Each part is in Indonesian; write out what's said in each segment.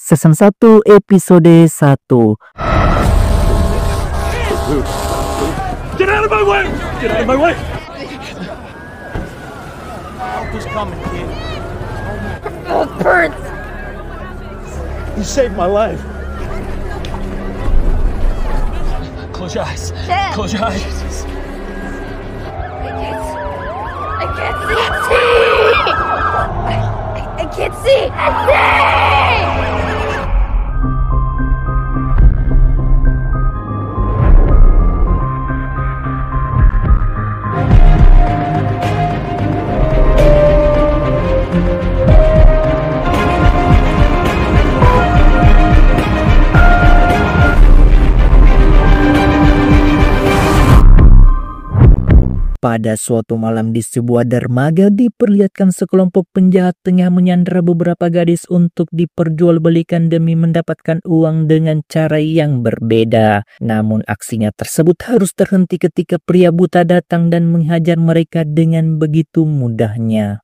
Season 1 episode 1. Get out of my way! Get out of my way! Help is coming, kid. Oh, birds! You saved my life. Close your eyes. Dad. Close your eyes. I can't see! I can't see! I see! Pada suatu malam di sebuah dermaga diperlihatkan sekelompok penjahat tengah menyandera beberapa gadis untuk diperjualbelikan demi mendapatkan uang dengan cara yang berbeda. Namun aksinya tersebut harus terhenti ketika pria buta datang dan menghajar mereka dengan begitu mudahnya.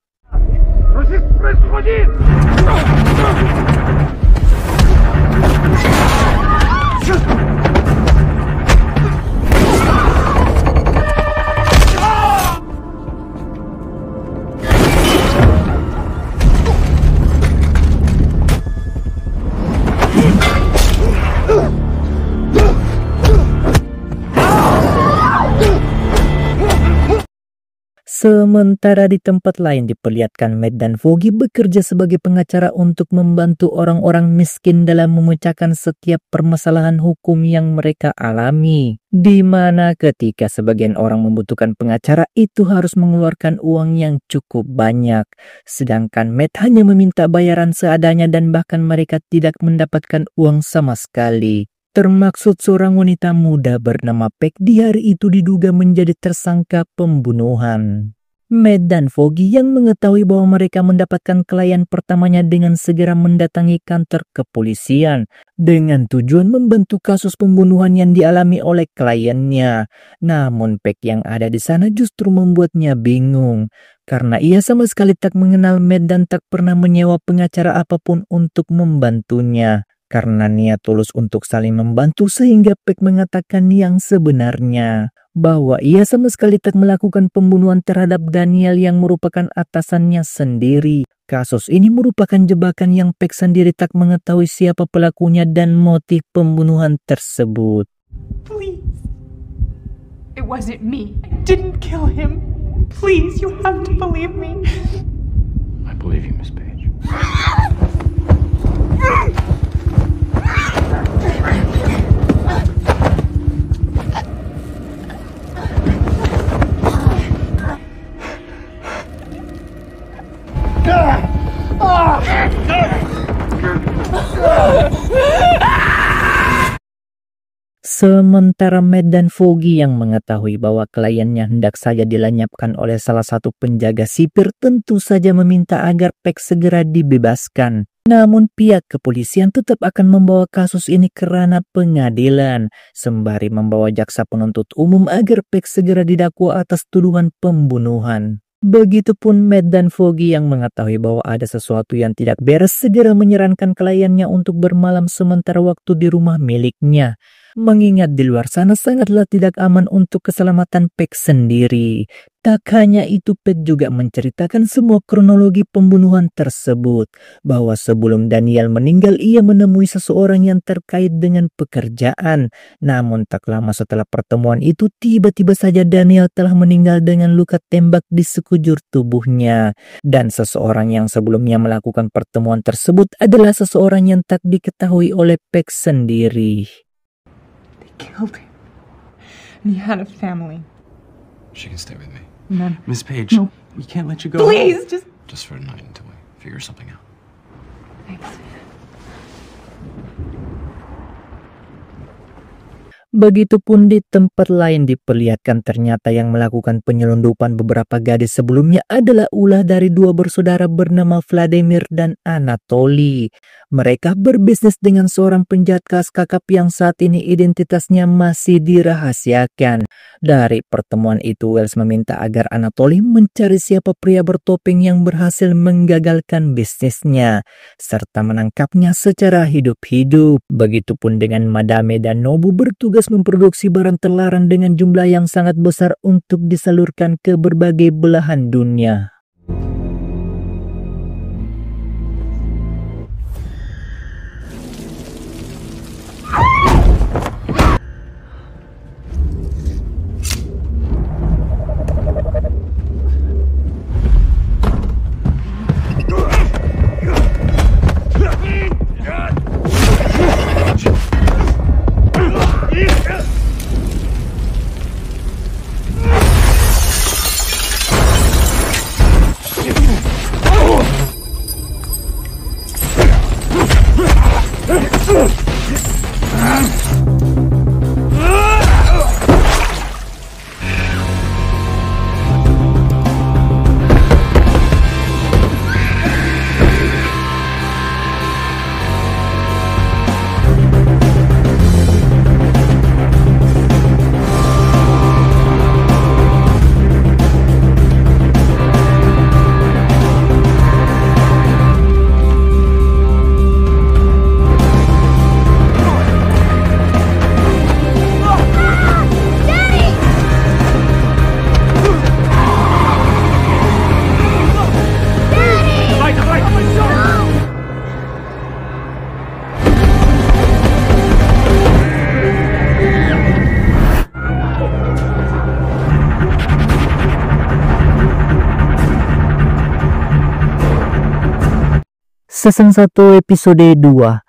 Sementara di tempat lain diperlihatkan Matt dan Foggy bekerja sebagai pengacara untuk membantu orang-orang miskin dalam memecahkan setiap permasalahan hukum yang mereka alami. Di mana ketika sebagian orang membutuhkan pengacara itu harus mengeluarkan uang yang cukup banyak. Sedangkan Matt hanya meminta bayaran seadanya dan bahkan mereka tidak mendapatkan uang sama sekali. Termaksud seorang wanita muda bernama Peck di hari itu diduga menjadi tersangka pembunuhan. Matt dan Foggy yang mengetahui bahwa mereka mendapatkan klien pertamanya dengan segera mendatangi kantor kepolisian dengan tujuan membantu kasus pembunuhan yang dialami oleh kliennya. Namun Peck yang ada di sana justru membuatnya bingung karena ia sama sekali tak mengenal Matt dan tak pernah menyewa pengacara apapun untuk membantunya. Karena niat tulus untuk saling membantu sehingga Peck mengatakan yang sebenarnya, bahwa ia sama sekali tak melakukan pembunuhan terhadap Daniel yang merupakan atasannya sendiri. Kasus ini merupakan jebakan yang Peck sendiri tak mengetahui siapa pelakunya dan motif pembunuhan tersebut. Please, it wasn't me. I didn't kill him. Please, you have to believe me. I believe you, Miss Page. Sementara Matt dan Foggy yang mengetahui bahwa kliennya hendak saja dilenyapkan oleh salah satu penjaga sipir tentu saja meminta agar Peck segera dibebaskan. Namun pihak kepolisian tetap akan membawa kasus ini ke ranah pengadilan, sembari membawa jaksa penuntut umum agar Peck segera didakwa atas tuduhan pembunuhan. Begitupun Matt dan Foggy yang mengetahui bahwa ada sesuatu yang tidak beres segera menyarankan kliennya untuk bermalam sementara waktu di rumah miliknya. Mengingat di luar sana sangatlah tidak aman untuk keselamatan Peck sendiri. Tak hanya itu, Peck juga menceritakan semua kronologi pembunuhan tersebut. Bahwa sebelum Daniel meninggal, ia menemui seseorang yang terkait dengan pekerjaan. Namun tak lama setelah pertemuan itu, tiba-tiba saja Daniel telah meninggal dengan luka tembak di sekujur tubuhnya. Dan seseorang yang sebelumnya melakukan pertemuan tersebut adalah seseorang yang tak diketahui oleh Peck sendiri. Killed him. And he had a family. She can stay with me. None. Miss Page, No. we can't let you go. Please, Just for a night until we figure something out. Thanks. Begitupun di tempat lain diperlihatkan ternyata yang melakukan penyelundupan beberapa gadis sebelumnya adalah ulah dari dua bersaudara bernama Vladimir dan Anatoly. Mereka berbisnis dengan seorang penjahat kelas kakap yang saat ini identitasnya masih dirahasiakan. Dari pertemuan itu, Wells meminta agar Anatoly mencari siapa pria bertopeng yang berhasil menggagalkan bisnisnya, serta menangkapnya secara hidup-hidup. Begitupun dengan Madame dan Nobu bertugas memproduksi barang terlarang dengan jumlah yang sangat besar untuk disalurkan ke berbagai belahan dunia. Season 1 episode 2.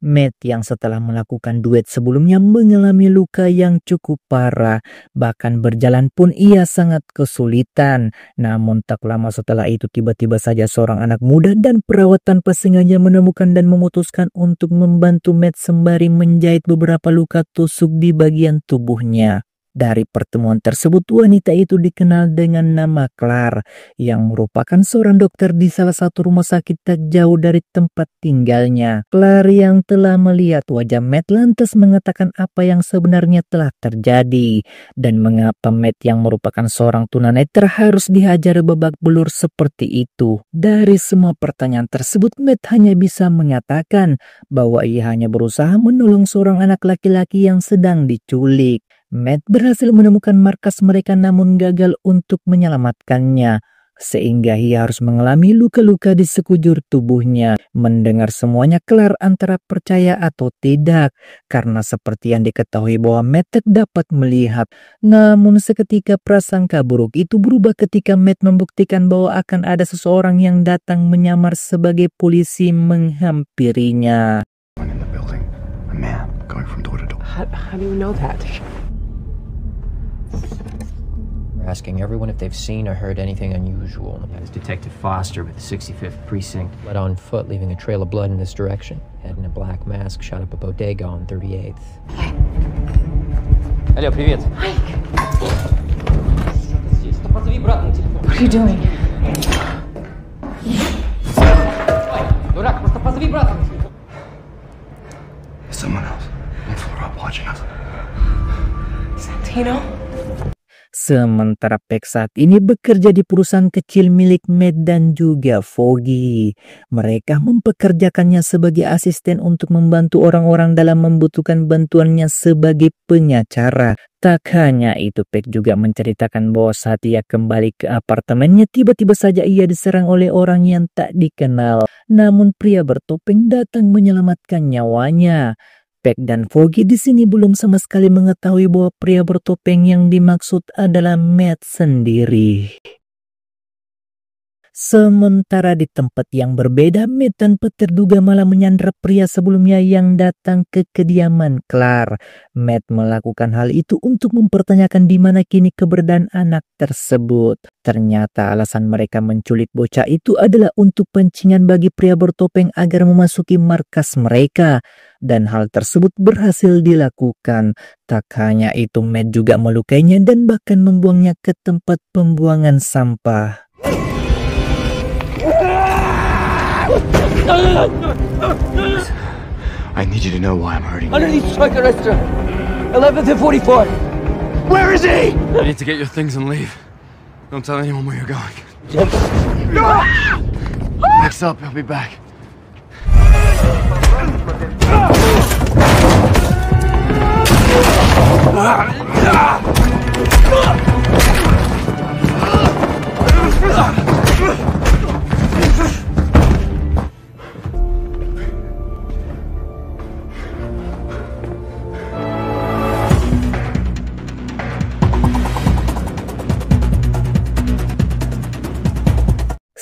Matt yang setelah melakukan duet sebelumnya mengalami luka yang cukup parah, bahkan berjalan pun ia sangat kesulitan. Namun tak lama setelah itu tiba-tiba saja seorang anak muda dan perawat tanpa sengaja menemukan dan memutuskan untuk membantu Matt sembari menjahit beberapa luka tusuk di bagian tubuhnya. Dari pertemuan tersebut, wanita itu dikenal dengan nama Claire, yang merupakan seorang dokter di salah satu rumah sakit tak jauh dari tempat tinggalnya. Claire yang telah melihat wajah Matt lantas mengatakan apa yang sebenarnya telah terjadi, dan mengapa Matt yang merupakan seorang tunanetra harus dihajar babak belur seperti itu. Dari semua pertanyaan tersebut, Matt hanya bisa mengatakan bahwa ia hanya berusaha menolong seorang anak laki-laki yang sedang diculik. Matt berhasil menemukan markas mereka namun gagal untuk menyelamatkannya, sehingga ia harus mengalami luka-luka di sekujur tubuhnya. Mendengar semuanya, Claire antara percaya atau tidak, karena seperti yang diketahui bahwa Matt tak dapat melihat. Namun seketika prasangka buruk itu berubah ketika Matt membuktikan bahwa akan ada seseorang yang datang menyamar sebagai polisi menghampirinya. In the building, a man going from door to door. How do you know that? We're asking everyone if they've seen or heard anything unusual. That is Detective Foster with the 65th Precinct. Blood on foot, leaving a trail of blood in this direction. Head in a black mask shot up a bodega on 38th. Алло, привет. What are you doing? Дурак, просто позови брата. There's someone else on the floor up watching us. Santino? Sementara Peck saat ini bekerja di perusahaan kecil milik Matt dan juga Foggy. Mereka mempekerjakannya sebagai asisten untuk membantu orang-orang dalam membutuhkan bantuannya sebagai pengacara. Tak hanya itu, Peck juga menceritakan bahwa saat ia kembali ke apartemennya, tiba-tiba saja ia diserang oleh orang yang tak dikenal. Namun pria bertopeng datang menyelamatkan nyawanya. Peck dan Foggy di sini belum sama sekali mengetahui bahwa pria bertopeng yang dimaksud adalah Matt sendiri. Sementara di tempat yang berbeda, Matt tanpa terduga malah menyandra pria sebelumnya yang datang ke kediaman Claire. Matt melakukan hal itu untuk mempertanyakan di mana kini keberadaan anak tersebut. Ternyata alasan mereka menculik bocah itu adalah untuk pancingan bagi pria bertopeng agar memasuki markas mereka. Dan hal tersebut berhasil dilakukan. Tak hanya itu, Matt juga melukainya dan bahkan membuangnya ke tempat pembuangan sampah. I need you to know why I'm hurting you. Underneath striker restaurant. 11th and 44. Where is he? You need to get your things and leave. Don't tell anyone where you're going. Next up, I'll be back.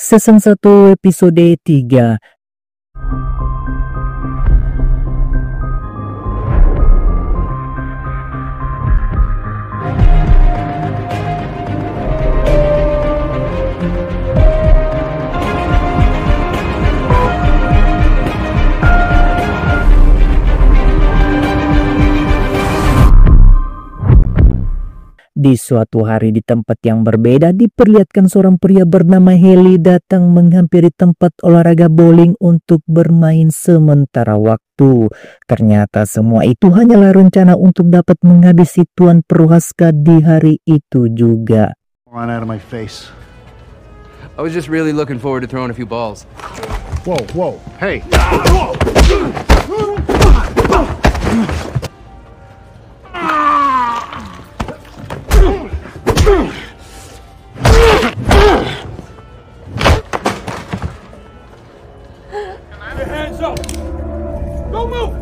Season 1 episode 3. Di suatu hari di tempat yang berbeda, diperlihatkan seorang pria bernama Haley datang menghampiri tempat olahraga bowling untuk bermain sementara waktu. Ternyata semua itu hanyalah rencana untuk dapat menghabisi Tuan Prohaska di hari itu juga. Run out of my face. I was just really looking forward to throwing a few balls. Whoa, whoa, hey! Hands up! Don't move!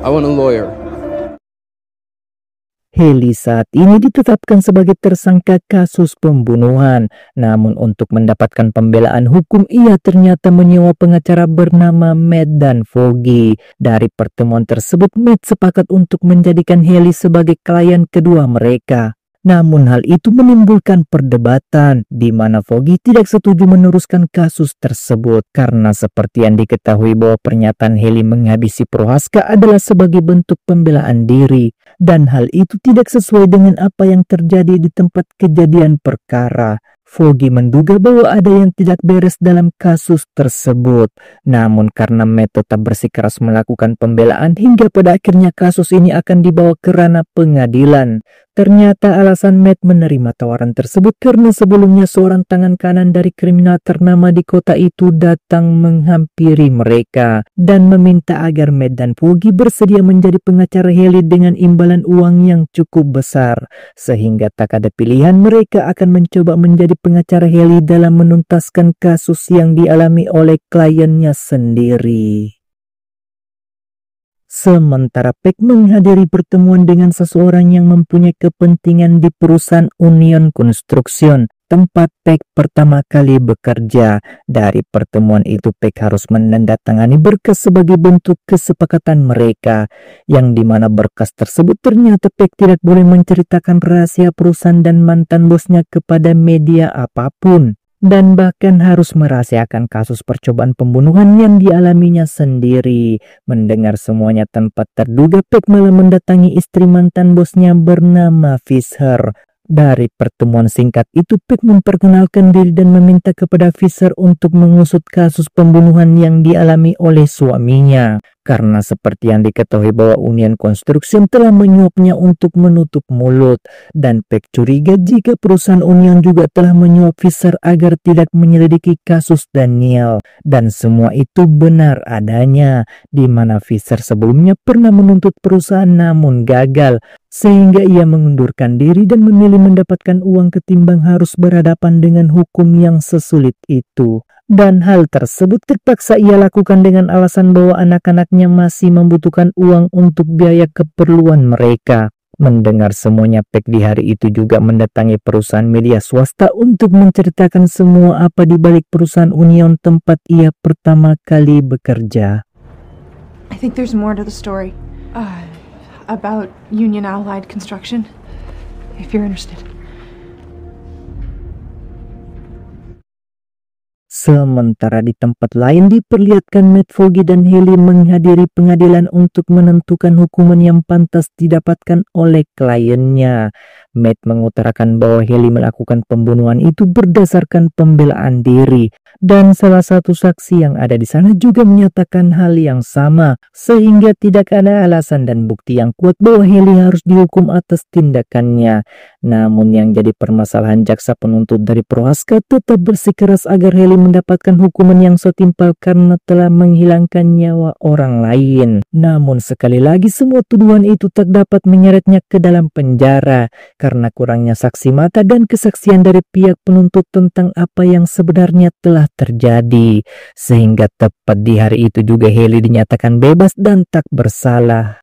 I want a lawyer. Haley saat ini ditetapkan sebagai tersangka kasus pembunuhan. Namun untuk mendapatkan pembelaan hukum, ia ternyata menyewa pengacara bernama Matt dan Foggy. Dari pertemuan tersebut, Matt sepakat untuk menjadikan Haley sebagai klien kedua mereka. Namun hal itu menimbulkan perdebatan di mana Foggy tidak setuju meneruskan kasus tersebut karena seperti yang diketahui bahwa pernyataan Haley menghabisi Prohaska adalah sebagai bentuk pembelaan diri dan hal itu tidak sesuai dengan apa yang terjadi di tempat kejadian perkara. Foggy menduga bahwa ada yang tidak beres dalam kasus tersebut. Namun karena Matt tetap bersikeras melakukan pembelaan hingga pada akhirnya kasus ini akan dibawa ke ranah pengadilan. Ternyata alasan Matt menerima tawaran tersebut karena sebelumnya seorang tangan kanan dari kriminal ternama di kota itu datang menghampiri mereka dan meminta agar Matt dan Foggy bersedia menjadi pengacara Haley dengan imbalan uang yang cukup besar. Sehingga tak ada pilihan, mereka akan mencoba menjadi pengacara Haley dalam menuntaskan kasus yang dialami oleh kliennya sendiri. Sementara Peck menghadiri pertemuan dengan seseorang yang mempunyai kepentingan di perusahaan Union Construction, tempat Peck pertama kali bekerja. Dari pertemuan itu Peck harus menandatangani berkas sebagai bentuk kesepakatan mereka, yang dimana berkas tersebut ternyata Peck tidak boleh menceritakan rahasia perusahaan dan mantan bosnya kepada media apapun. Dan bahkan harus merahasiakan kasus percobaan pembunuhan yang dialaminya sendiri. Mendengar semuanya tanpa terduga, Peck malah mendatangi istri mantan bosnya bernama Fisher. Dari pertemuan singkat itu, Peck memperkenalkan diri dan meminta kepada Fisher untuk mengusut kasus pembunuhan yang dialami oleh suaminya. Karena seperti yang diketahui bahwa Union Construction telah menyuapnya untuk menutup mulut. Dan Peck curiga jika perusahaan Union juga telah menyuap Fisher agar tidak menyelidiki kasus Daniel. Dan semua itu benar adanya, di mana Fisher sebelumnya pernah menuntut perusahaan namun gagal. Sehingga ia mengundurkan diri dan memilih mendapatkan uang ketimbang harus berhadapan dengan hukum yang sesulit itu. Dan hal tersebut terpaksa ia lakukan dengan alasan bahwa anak-anaknya masih membutuhkan uang untuk biaya keperluan mereka. Mendengar semuanya, Peck di hari itu juga mendatangi perusahaan media swasta untuk menceritakan semua apa di balik perusahaan Union tempat ia pertama kali bekerja. I think there's more to the story. About Union Allied Construction, if you're interested. Sementara di tempat lain diperlihatkan Matt, Foggy, dan Haley menghadiri pengadilan untuk menentukan hukuman yang pantas didapatkan oleh kliennya. Matt mengutarakan bahwa Haley melakukan pembunuhan itu berdasarkan pembelaan diri, dan salah satu saksi yang ada di sana juga menyatakan hal yang sama, sehingga tidak ada alasan dan bukti yang kuat bahwa Haley harus dihukum atas tindakannya. Namun yang jadi permasalahan, jaksa penuntut dari Prohaska tetap bersikeras agar Haley mendapatkan hukuman yang setimpal karena telah menghilangkan nyawa orang lain. Namun sekali lagi semua tuduhan itu tak dapat menyeretnya ke dalam penjara karena kurangnya saksi mata dan kesaksian dari pihak penuntut tentang apa yang sebenarnya telah terjadi. Sehingga tepat di hari itu juga Haley dinyatakan bebas dan tak bersalah.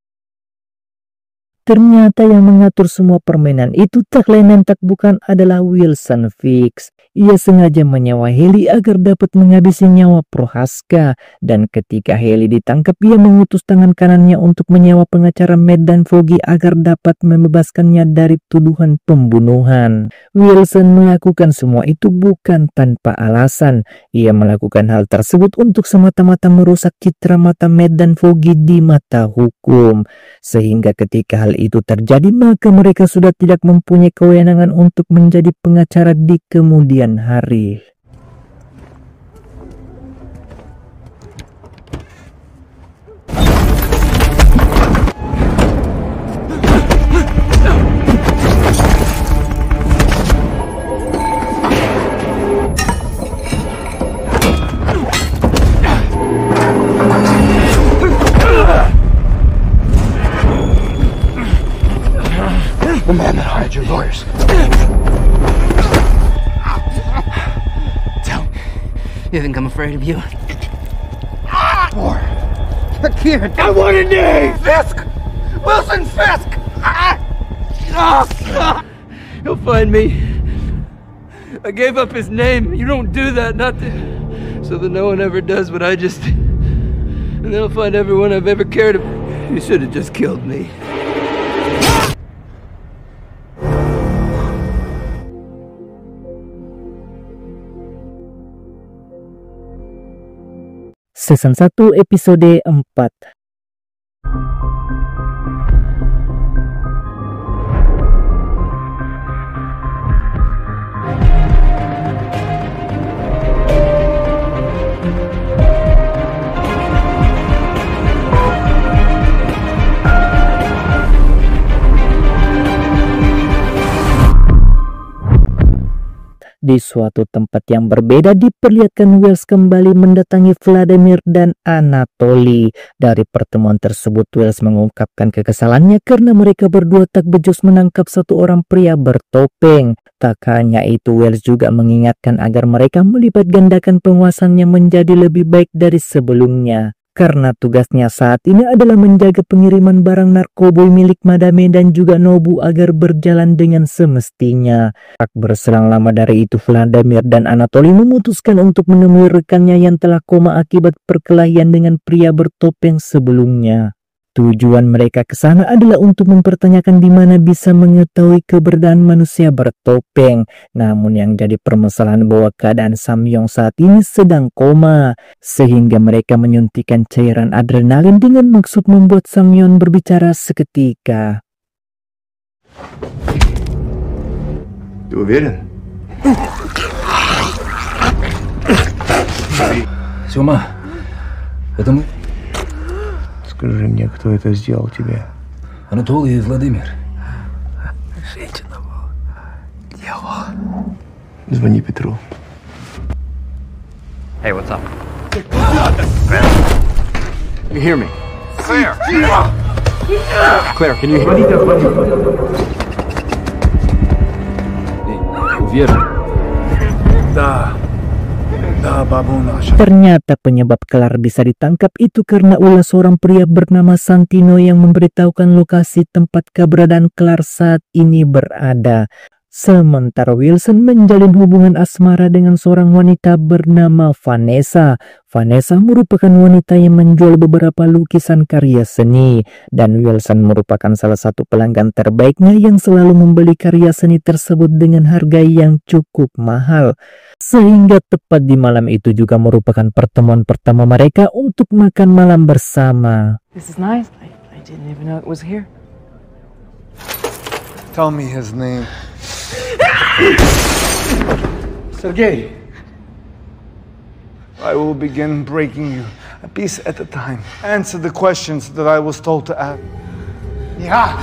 Ternyata yang mengatur semua permainan itu tak lain dan tak bukan adalah Wilson Fisk. Ia sengaja menyewa Haley agar dapat menghabisi nyawa Prohaska. Dan ketika Haley ditangkap, ia mengutus tangan kanannya untuk menyewa pengacara Matt dan Foggy agar dapat membebaskannya dari tuduhan pembunuhan. Wilson melakukan semua itu bukan tanpa alasan. Ia melakukan hal tersebut untuk semata-mata merusak citra mata Matt dan Foggy di mata hukum. Sehingga ketika hal itu terjadi, maka mereka sudah tidak mempunyai kewenangan untuk menjadi pengacara di kemudian hari. The man that hired your lawyers. Tell me, you think I'm afraid of you? Or I can't. I want a name! Fisk! Wilson Fisk! He'll find me. I gave up his name. You don't do that, so that no one ever does what I just did. And they'll find everyone I've ever cared about. You should have just killed me. Season 1 episode 4. Di suatu tempat yang berbeda diperlihatkan Wells kembali mendatangi Vladimir dan Anatoly. Dari pertemuan tersebut Wells mengungkapkan kekesalannya karena mereka berdua tak becus menangkap satu orang pria bertopeng. Tak hanya itu, Wells juga mengingatkan agar mereka melipat gandakan penguasaannya menjadi lebih baik dari sebelumnya. Karena tugasnya saat ini adalah menjaga pengiriman barang narkoboy milik Madame dan juga Nobu agar berjalan dengan semestinya. Tak berselang lama dari itu, Vladimir dan Anatoly memutuskan untuk menemui rekannya yang telah koma akibat perkelahian dengan pria bertopeng sebelumnya. Tujuan mereka ke sana adalah untuk mempertanyakan di mana bisa mengetahui keberadaan manusia bertopeng. Namun yang jadi permasalahan bahwa keadaan Samyong saat ini sedang koma, sehingga mereka menyuntikkan cairan adrenalin dengan maksud membuat Samyong berbicara seketika. Ты уверен? Сёма, это мы? Скажи мне, кто это сделал тебе? Анатолий и Владимир. Женщина была. Дьявол. Звони Петру. Hey, what's up? You hear me? Claire! Claire, can you hear me? Уверен? Да. Ternyata penyebab Kelar bisa ditangkap itu karena ulah seorang pria bernama Santino yang memberitahukan lokasi tempat keberadaan Kelar saat ini berada. Sementara Wilson menjalin hubungan asmara dengan seorang wanita bernama Vanessa. Vanessa merupakan wanita yang menjual beberapa lukisan karya seni, dan Wilson merupakan salah satu pelanggan terbaiknya yang selalu membeli karya seni tersebut dengan harga yang cukup mahal. Sehingga tepat di malam itu juga merupakan pertemuan pertama mereka untuk makan malam bersama. This is nice. I didn't even know it was here. Tell me his name. Sergei. I will begin breaking you a piece at a time. Answer the questions that I was told to ask. Yeah.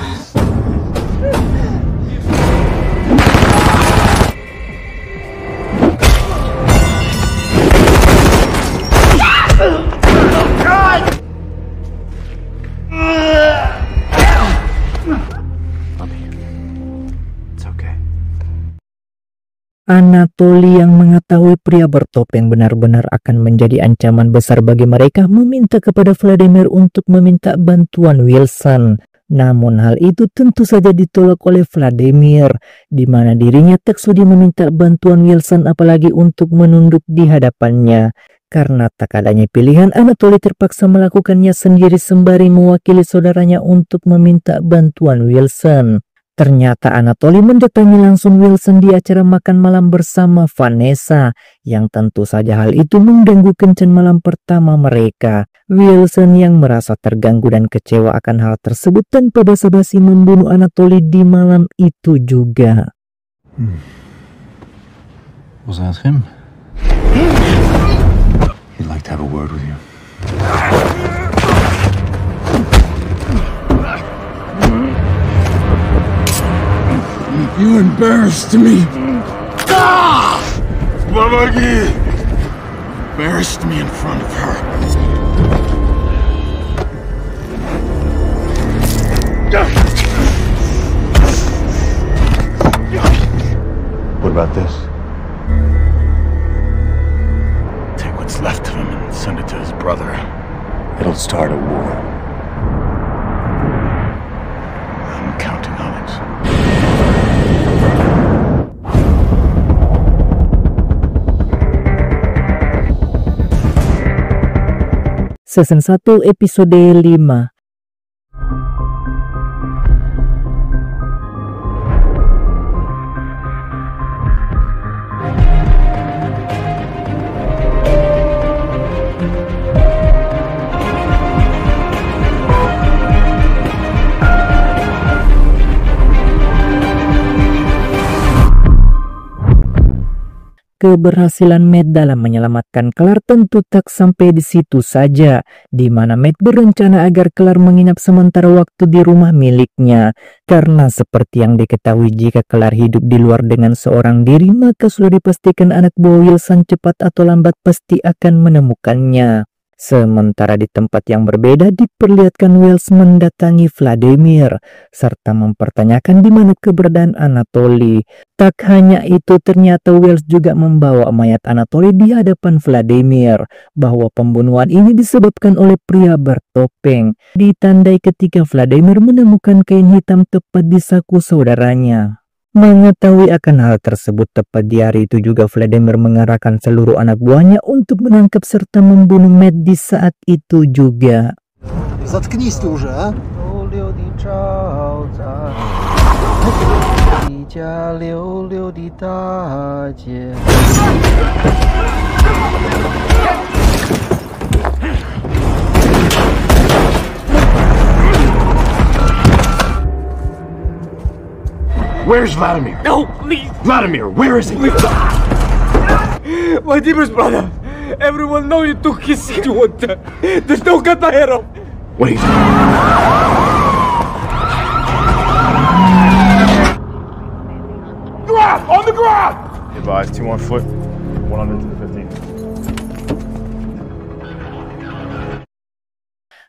Anatoly yang mengetahui pria bertopeng benar-benar akan menjadi ancaman besar bagi mereka meminta kepada Vladimir untuk meminta bantuan Wilson. Namun hal itu tentu saja ditolak oleh Vladimir, di mana dirinya tak sudi meminta bantuan Wilson apalagi untuk menunduk di hadapannya. Karena tak adanya pilihan, Anatoly terpaksa melakukannya sendiri sembari mewakili saudaranya untuk meminta bantuan Wilson. Ternyata Anatoly mendatangi langsung Wilson di acara makan malam bersama Vanessa, yang tentu saja hal itu mengganggu kencan malam pertama mereka. Wilson yang merasa terganggu dan kecewa akan hal tersebut tanpa basa-basi membunuh Anatoly di malam itu juga. Was that him? He'd like to have a word with you. You embarrassed me. Babagi! Embarrassed me in front of her. What about this? Take what's left of him and send it to his brother. It'll start a war. I'm counting on it. Season 1 episode 5. Keberhasilan Matt dalam menyelamatkan Kelar tentu tak sampai di situ saja, di mana Matt berencana agar Kelar menginap sementara waktu di rumah miliknya. Karena seperti yang diketahui, jika Kelar hidup di luar dengan seorang diri, maka sudah dipastikan anak buah Wilson cepat atau lambat pasti akan menemukannya. Sementara di tempat yang berbeda diperlihatkan Wells mendatangi Vladimir serta mempertanyakan di mana keberadaan Anatoly. Tak hanya itu, ternyata Wells juga membawa mayat Anatoly di hadapan Vladimir, bahwa pembunuhan ini disebabkan oleh pria bertopeng. Ditandai ketika Vladimir menemukan kain hitam tepat di saku saudaranya. Mengetahui akan hal tersebut, tepat di hari itu juga Vladimir mengarahkan seluruh anak buahnya untuk menangkap serta membunuh Matt di saat itu juga. Заткнись ты уже, а? Where's Vladimir? No, please! Vladimir, where is he? Vladimir's brother! Everyone know you took his seat one time. There's no cut my head off! What are you doing? Grab! On the grab! Advise, 2 on foot, 100 to the 15.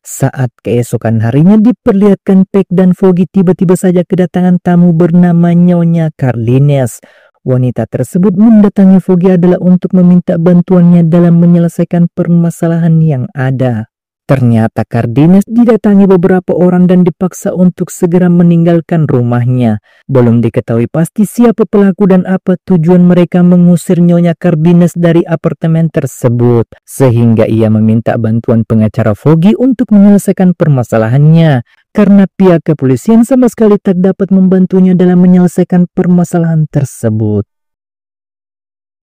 Saat keesokan harinya diperlihatkan Peck dan Foggy tiba-tiba saja kedatangan tamu bernama Nyonya Carlines. Wanita tersebut mendatangi Foggy adalah untuk meminta bantuannya dalam menyelesaikan permasalahan yang ada. Ternyata Cardenas didatangi beberapa orang dan dipaksa untuk segera meninggalkan rumahnya. Belum diketahui pasti siapa pelaku dan apa tujuan mereka mengusir Nyonya Cardenas dari apartemen tersebut, sehingga ia meminta bantuan pengacara Foggy untuk menyelesaikan permasalahannya, karena pihak kepolisian sama sekali tak dapat membantunya dalam menyelesaikan permasalahan tersebut.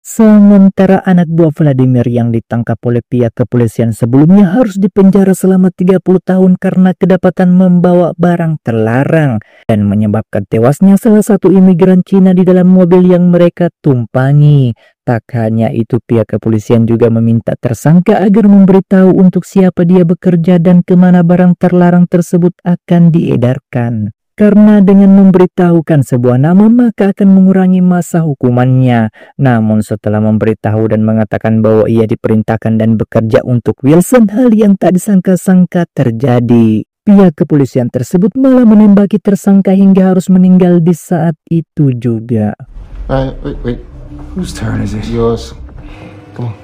Sementara anak buah Vladimir yang ditangkap oleh pihak kepolisian sebelumnya harus dipenjara selama 30 tahun karena kedapatan membawa barang terlarang dan menyebabkan tewasnya salah satu imigran Cina di dalam mobil yang mereka tumpangi. Tak hanya itu, pihak kepolisian juga meminta tersangka agar memberitahu untuk siapa dia bekerja dan kemana barang terlarang tersebut akan diedarkan. Karena dengan memberitahukan sebuah nama maka akan mengurangi masa hukumannya. Namun setelah memberitahu dan mengatakan bahwa ia diperintahkan dan bekerja untuk Wilson, hal yang tak disangka-sangka terjadi. Pihak kepolisian tersebut malah menembaki tersangka hingga harus meninggal di saat itu juga. Wait. Whose turn is it? Yours. Come on.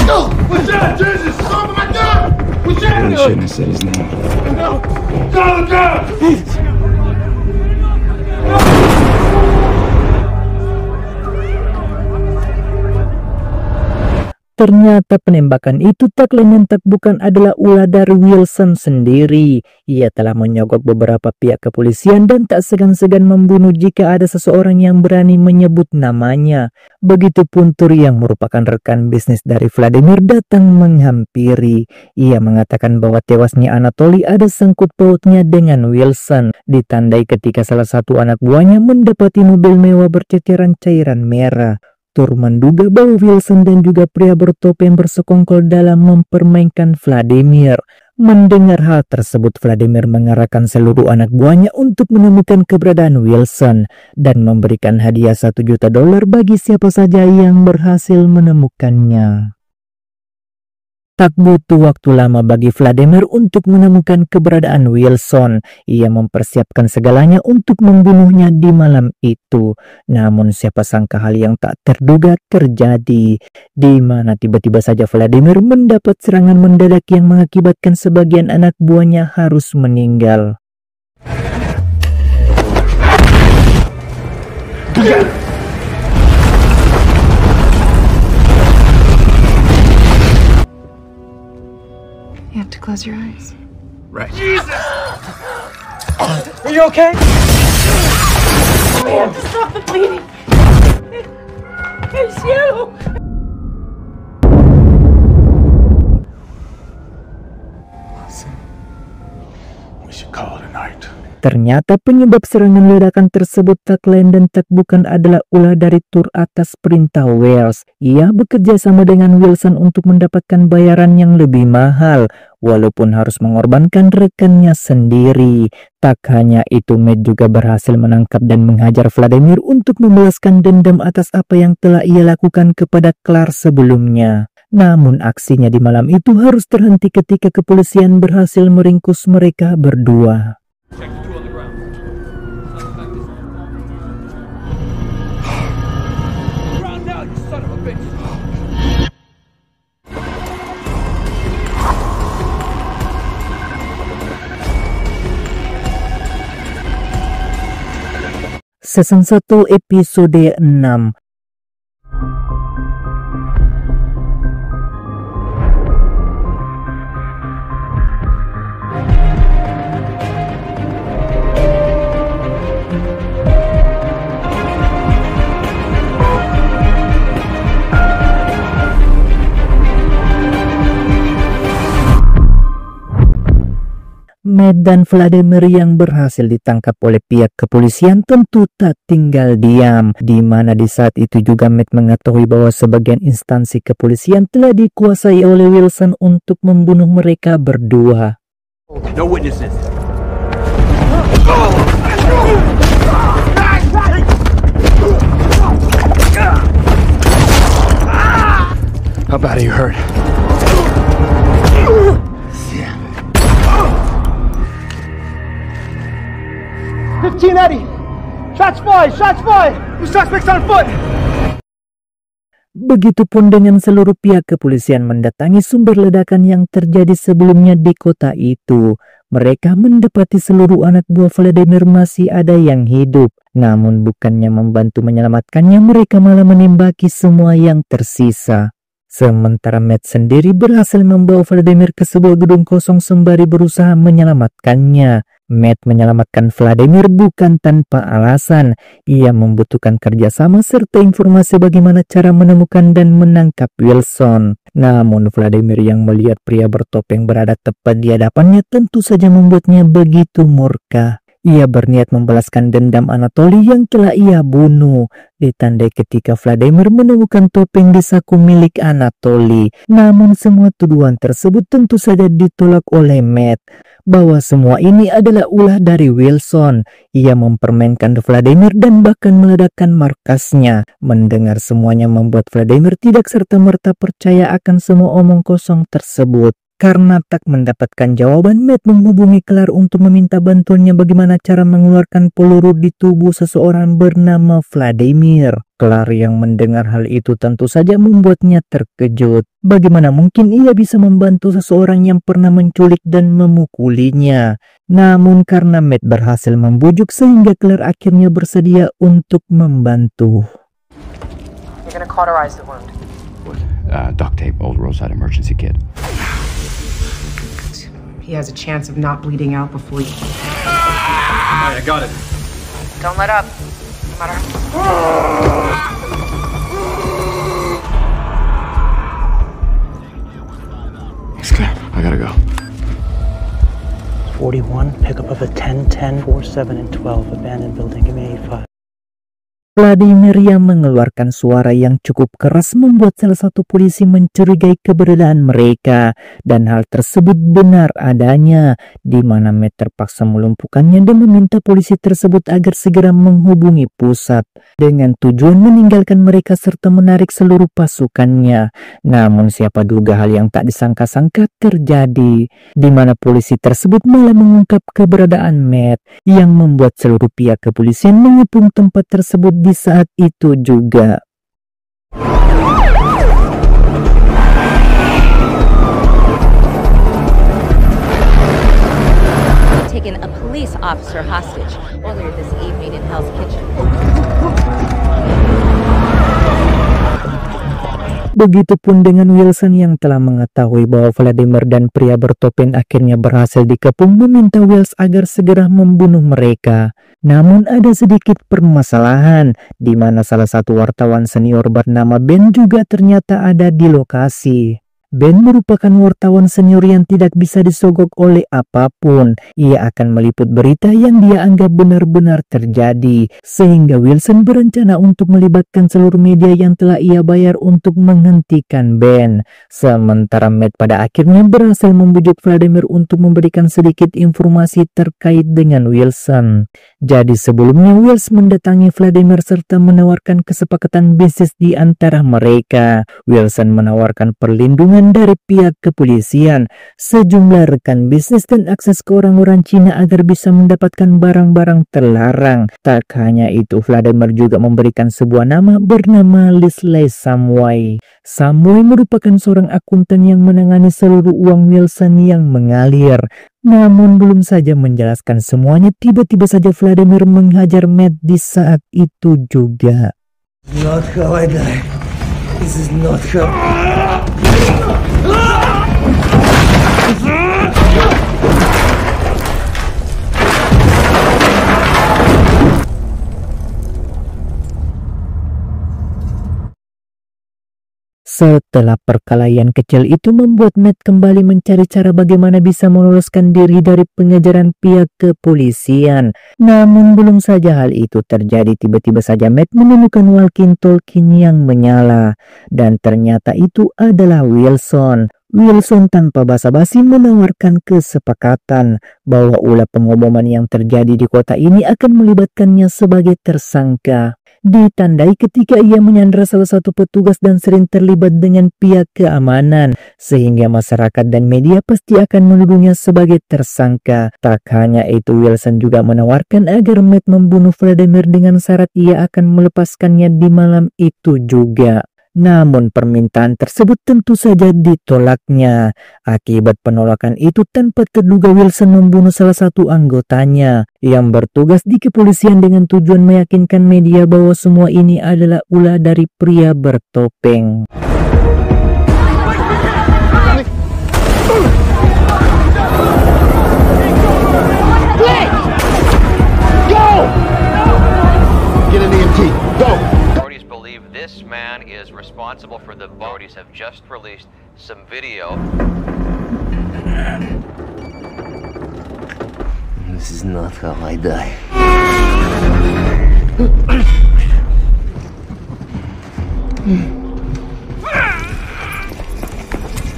No! What's that? Jesus! Oh my God! What's that? You shouldn't have said his name. No! Go, go! Ternyata penembakan itu tak lain dan tak bukan adalah ulah dari Wilson sendiri. Ia telah menyogok beberapa pihak kepolisian dan tak segan-segan membunuh jika ada seseorang yang berani menyebut namanya. Begitupun Turi yang merupakan rekan bisnis dari Vladimir datang menghampiri. Ia mengatakan bahwa tewasnya Anatoly ada sangkut pautnya dengan Wilson, ditandai ketika salah satu anak buahnya mendapati mobil mewah berceceran cairan merah. Tur menduga bahwa Wilson dan juga pria bertopeng bersekongkol dalam mempermainkan Vladimir. Mendengar hal tersebut, Vladimir mengarahkan seluruh anak buahnya untuk menemukan keberadaan Wilson dan memberikan hadiah $1 juta bagi siapa saja yang berhasil menemukannya. Tak butuh waktu lama bagi Vladimir untuk menemukan keberadaan Wilson. Ia mempersiapkan segalanya untuk membunuhnya di malam itu. Namun siapa sangka hal yang tak terduga terjadi, di mana tiba-tiba saja Vladimir mendapat serangan mendadak yang mengakibatkan sebagian anak buahnya harus meninggal. You have to close your eyes. Right. Jesus! Are you okay? I have to stop the bleeding. It's you! Listen, we should call it a night. Ternyata penyebab serangan ledakan tersebut tak lain dan tak bukan adalah ulah dari Tur atas perintah Wells. Ia bekerja sama dengan Wilson untuk mendapatkan bayaran yang lebih mahal, walaupun harus mengorbankan rekannya sendiri. Tak hanya itu, Matt juga berhasil menangkap dan menghajar Vladimir untuk membalaskan dendam atas apa yang telah ia lakukan kepada Claire sebelumnya. Namun aksinya di malam itu harus terhenti ketika kepolisian berhasil meringkus mereka berdua. Season 1 episode 6. Matt dan Vladimir yang berhasil ditangkap oleh pihak kepolisian tentu tak tinggal diam, di mana di saat itu juga Matt mengetahui bahwa sebagian instansi kepolisian telah dikuasai oleh Wilson untuk membunuh mereka berdua. No witnesses. How bad are you hurt? Eddie! Shots fired! Shots fired! The suspect's on foot! Begitupun dengan seluruh pihak kepolisian mendatangi sumber ledakan yang terjadi sebelumnya di kota itu. Mereka mendapati seluruh anak buah Vladimir masih ada yang hidup. Namun bukannya membantu menyelamatkannya, mereka malah menembaki semua yang tersisa. Sementara Matt sendiri berhasil membawa Vladimir ke sebuah gedung kosong sembari berusaha menyelamatkannya. Matt menyelamatkan Vladimir bukan tanpa alasan. Ia membutuhkan kerjasama serta informasi bagaimana cara menemukan dan menangkap Wilson. Namun Vladimir yang melihat pria bertopeng berada tepat di hadapannya tentu saja membuatnya begitu murka. Ia berniat membalaskan dendam Anatoly yang telah ia bunuh. Ditandai ketika Vladimir menemukan topeng di saku milik Anatoly. Namun semua tuduhan tersebut tentu saja ditolak oleh Matt. Bahwa semua ini adalah ulah dari Wilson. Ia mempermainkan Vladimir dan bahkan meledakkan markasnya. Mendengar semuanya membuat Vladimir tidak serta-merta percaya akan semua omong kosong tersebut. Karena tak mendapatkan jawaban, Matt menghubungi Clark untuk meminta bantuannya bagaimana cara mengeluarkan peluru di tubuh seseorang bernama Vladimir. Clark yang mendengar hal itu tentu saja membuatnya terkejut. Bagaimana mungkin ia bisa membantu seseorang yang pernah menculik dan memukulinya? Namun karena Matt berhasil membujuk sehingga Clark akhirnya bersedia untuk membantu. You're gonna cauterize the wound. Duct tape, old roadside emergency kit. He has a chance of not bleeding out before you. Alright, I got it. Don't let up. No matter It's clear. I gotta go. 41, pickup of a 10, 10, 4, 7, and 12, abandoned building. Give me 85. Vladimir yang mengeluarkan suara yang cukup keras membuat salah satu polisi mencurigai keberadaan mereka, dan hal tersebut benar adanya, di mana Matt terpaksa melumpuhkannya dan meminta polisi tersebut agar segera menghubungi pusat dengan tujuan meninggalkan mereka serta menarik seluruh pasukannya. Namun siapa duga hal yang tak disangka-sangka terjadi, di mana polisi tersebut malah mengungkap keberadaan Matt, yang membuat seluruh pihak kepolisian mengepung tempat tersebut di saat itu juga. Taken a police officer hostage earlier this evening in Hell's Kitchen. Begitupun dengan Wilson yang telah mengetahui bahwa Vladimir dan pria bertopeng akhirnya berhasil dikepung, meminta Wills agar segera membunuh mereka. Namun ada sedikit permasalahan, di mana salah satu wartawan senior bernama Ben juga ternyata ada di lokasi. Ben merupakan wartawan senior yang tidak bisa disogok oleh apapun. Ia akan meliput berita yang dia anggap benar-benar terjadi, sehingga Wilson berencana untuk melibatkan seluruh media yang telah ia bayar untuk menghentikan Ben. Sementara Matt pada akhirnya berhasil membujuk Vladimir untuk memberikan sedikit informasi terkait dengan Wilson. Jadi sebelumnya Wills mendatangi Vladimir serta menawarkan kesepakatan bisnis di antara mereka. Wilson menawarkan perlindungan dari pihak kepolisian, sejumlah rekan bisnis dan akses ke orang-orang Cina agar bisa mendapatkan barang-barang terlarang. Tak hanya itu, Vladimir juga memberikan sebuah nama bernama Leslie Samway. Samway merupakan seorang akuntan yang menangani seluruh uang Wilson yang mengalir. Namun belum saja menjelaskan semuanya, tiba-tiba saja Vladimir menghajar Matt di saat itu juga. Not how I die. This is not how. Setelah perkelahian kecil itu membuat Matt kembali mencari cara bagaimana bisa meloloskan diri dari pengejaran pihak kepolisian. Namun belum saja hal itu terjadi, tiba-tiba saja Matt menemukan walkie-talkie yang menyala. Dan ternyata itu adalah Wilson. Wilson tanpa basa-basi menawarkan kesepakatan bahwa ulah pengeboman yang terjadi di kota ini akan melibatkannya sebagai tersangka. ditandai ketika ia menyandra salah satu petugas dan sering terlibat dengan pihak keamanan, sehingga masyarakat dan media pasti akan menuduhnya sebagai tersangka. Tak hanya itu, Wilson juga menawarkan agar Matt membunuh Vladimir dengan syarat ia akan melepaskannya di malam itu juga. Namun permintaan tersebut tentu saja ditolaknya. Akibat penolakan itu, tanpa terduga Wilson membunuh salah satu anggotanya yang bertugas di kepolisian dengan tujuan meyakinkan media bahwa semua ini adalah ulah dari pria bertopeng. Get an EMT. Go! This man is responsible for the authorities have just released some video. This is not how I die.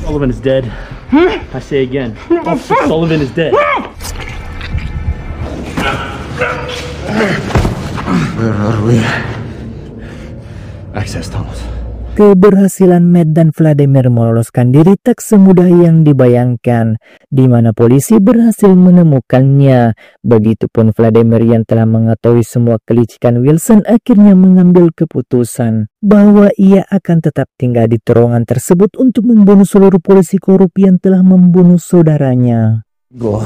Sullivan is dead. I say again, Officer Sullivan is dead. Where are we? Access tunnels. Keberhasilan Matt dan Vladimir meloloskan diri tak semudah yang dibayangkan, di mana polisi berhasil menemukannya. Begitupun Vladimir yang telah mengetahui semua kelicikan Wilson akhirnya mengambil keputusan bahwa ia akan tetap tinggal di terowongan tersebut untuk membunuh seluruh polisi korup yang telah membunuh saudaranya. Go.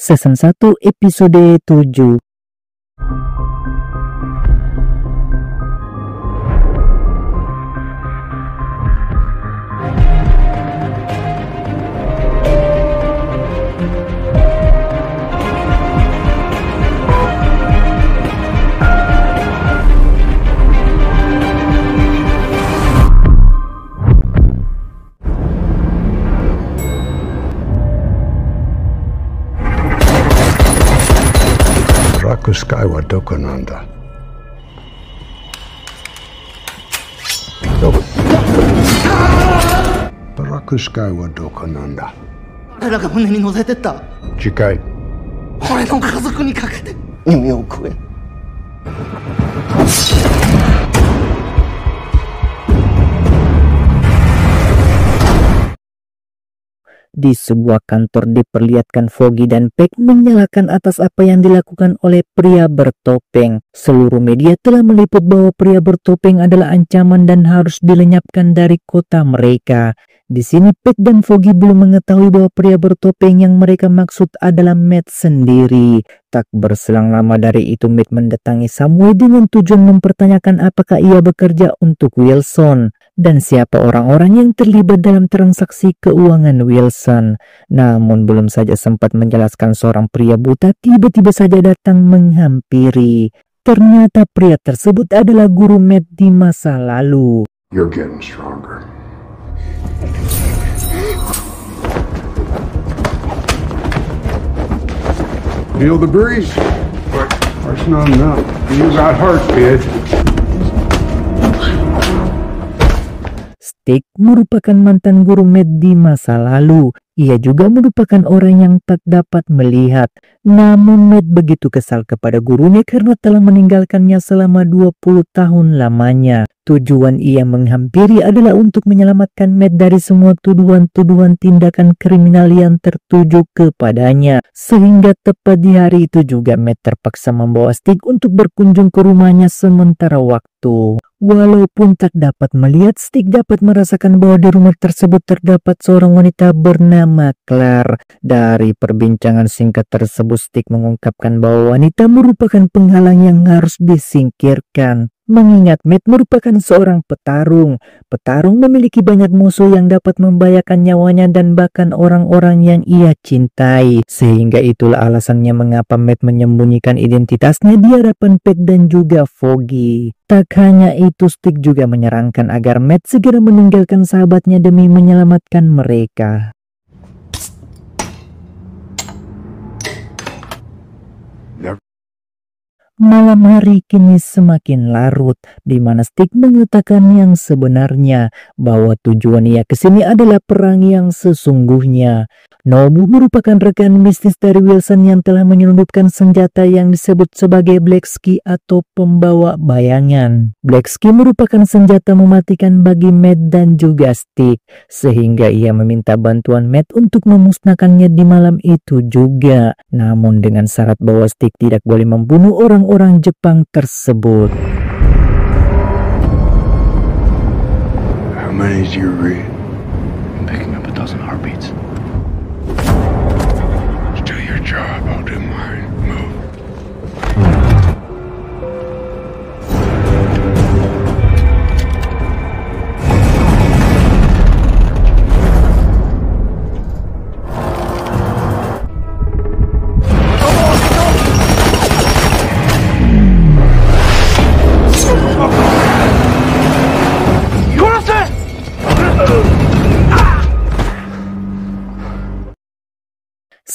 Season 1 episode 7. Skyward Dokonanda. Baraku Skyward Dokonanda. 誰が船に乗せてった。次回。俺の家族にかけて耳を食え。Di sebuah kantor diperlihatkan Foggy dan Peck menyalahkan atas apa yang dilakukan oleh pria bertopeng. Seluruh media telah meliput bahwa pria bertopeng adalah ancaman dan harus dilenyapkan dari kota mereka. Di sini Peck dan Foggy belum mengetahui bahwa pria bertopeng yang mereka maksud adalah Matt sendiri. Tak berselang lama dari itu, Matt mendatangi Samway dengan tujuan mempertanyakan apakah ia bekerja untuk Wilson dan siapa orang-orang yang terlibat dalam transaksi keuangan Wilson. Namun belum saja sempat menjelaskan, seorang pria buta tiba-tiba saja datang menghampiri. Ternyata pria tersebut adalah guru Matt di masa lalu. You're getting stronger. Feel the breeze? It's not enough. You got hurt, kid. Stick merupakan mantan guru Matt di masa lalu. Ia juga merupakan orang yang tak dapat melihat. Namun Matt begitu kesal kepada gurunya karena telah meninggalkannya selama 20 tahun lamanya. Tujuan ia menghampiri adalah untuk menyelamatkan Matt dari semua tuduhan-tuduhan tindakan kriminal yang tertuju kepadanya. Sehingga tepat di hari itu juga Matt terpaksa membawa Stick untuk berkunjung ke rumahnya sementara waktu. Walaupun tak dapat melihat, Stick dapat merasakan bahwa di rumah tersebut terdapat seorang wanita bernama Claire. Dari perbincangan singkat tersebut, Stick mengungkapkan bahwa wanita merupakan penghalang yang harus disingkirkan. Mengingat Matt merupakan seorang petarung. Petarung memiliki banyak musuh yang dapat membahayakan nyawanya dan bahkan orang-orang yang ia cintai. Sehingga itulah alasannya mengapa Matt menyembunyikan identitasnya di hadapan Pat dan juga Foggy. Tak hanya itu, Stick juga menyarankan agar Matt segera meninggalkan sahabatnya demi menyelamatkan mereka. Malam hari kini semakin larut, di mana Stick mengatakan yang sebenarnya bahwa tujuan ia kesini adalah perang yang sesungguhnya. Nobu merupakan rekan bisnis dari Wilson yang telah menyelundupkan senjata yang disebut sebagai Black Ski atau pembawa bayangan. Black Ski merupakan senjata mematikan bagi Matt dan juga Stick, sehingga ia meminta bantuan Matt untuk memusnahkannya di malam itu juga. Namun dengan syarat bahwa Stick tidak boleh membunuh orang-orang Jepang tersebut. How many do you read? I'm picking up 1,000 heartbeats. Do your job, I'll do mine. Move.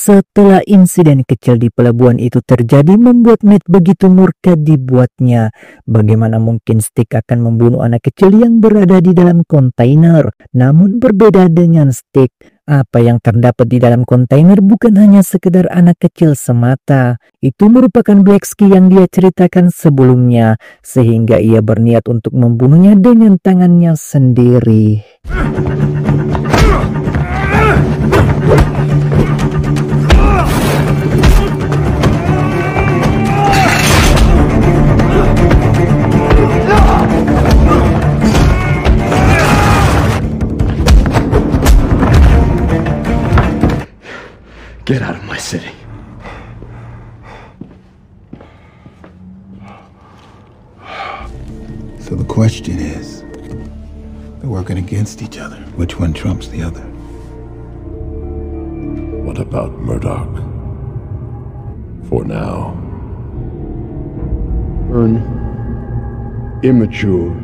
Setelah insiden kecil di pelabuhan itu terjadi membuat Matt begitu murka dibuatnya. Bagaimana mungkin Stick akan membunuh anak kecil yang berada di dalam kontainer? Namun berbeda dengan Stick, apa yang terdapat di dalam kontainer bukan hanya sekedar anak kecil semata. Itu merupakan Black Ski yang dia ceritakan sebelumnya, sehingga ia berniat untuk membunuhnya dengan tangannya sendiri. Get out of my city. So the question is, they're working against each other. Which one trumps the other? What about Murdoch? For now. Immature.